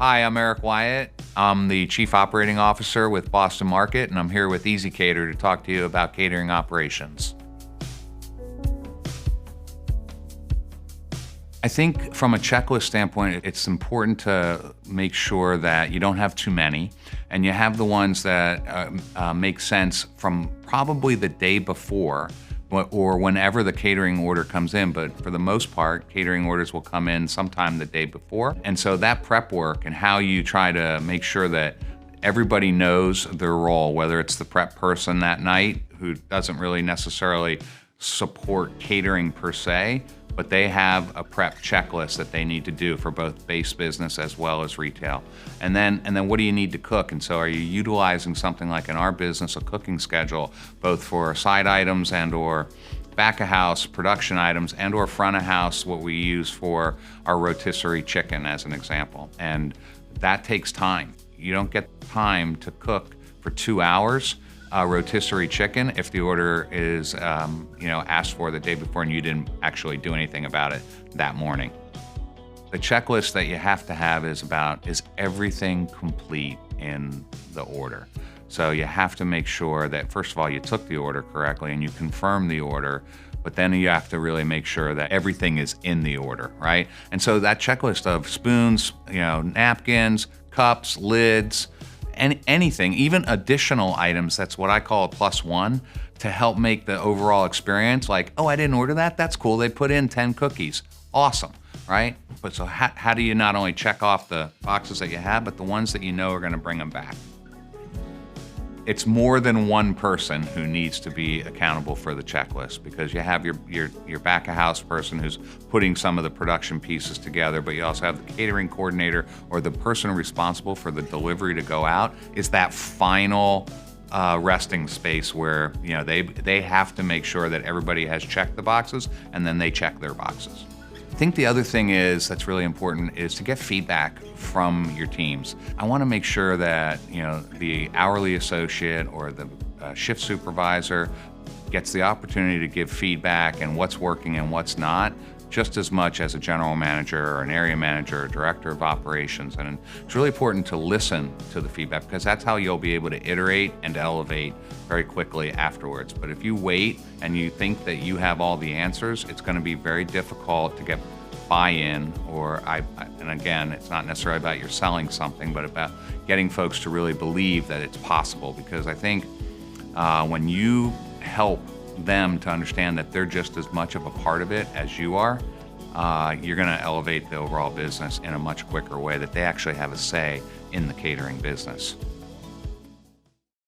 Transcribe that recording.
Hi, I'm Eric Wyatt. I'm the Chief Operating Officer with Boston Market, and I'm here with Easy Cater to talk to you about catering operations. I think from a checklist standpoint, it's important to make sure that you don't have too many, and you have the ones that make sense from probably the day before or whenever the catering order comes in. But for the most part, catering orders will come in sometime the day before. And so that prep work and how you try to make sure that everybody knows their role, whether it's the prep person that night who doesn't really necessarily support catering per se, but they have a prep checklist that they need to do for both base business as well as retail. And then what do you need to cook? And so are you utilizing something like in our business, a cooking schedule, both for side items and or back of house production items and or front of house, what we use for our rotisserie chicken as an example. And that takes time. You don't get time to cook for 2 hours rotisserie chicken if the order is asked for the day before and you didn't actually do anything about it that morning. The checklist that you have to have is everything complete in the order. So you have to make sure that, first of all, you took the order correctly and you confirm the order, but then you have to really make sure that everything is in the order, right? And so that checklist of spoons, napkins, cups, lids, and anything, even additional items, that's what I call a +1 to help make the overall experience like, oh, I didn't order that? That's cool. They put in 10 cookies. Awesome, right? But so how do you not only check off the boxes that you have, but the ones that you know are gonna bring them back? It's more than one person who needs to be accountable for the checklist, because you have your back of house person who's putting some of the production pieces together, but you also have the catering coordinator or the person responsible for the delivery to go out. Is that final resting space where they have to make sure that everybody has checked the boxes and then they check their boxes. I think the other thing that's really important is to get feedback from your teams. I want to make sure that the hourly associate or the shift supervisor gets the opportunity to give feedback and what's working and what's not, just as much as a general manager or an area manager or director of operations. And it's really important to listen to the feedback, because that's how you'll be able to iterate and elevate very quickly afterwards. But if you wait and you think that you have all the answers, it's going to be very difficult to get buy-in, and again, it's not necessarily about you're selling something, but about getting folks to really believe that it's possible. Because I think when you help them to understand that they're just as much of a part of it as you are, you're going to elevate the overall business in a much quicker way, that they actually have a say in the catering business.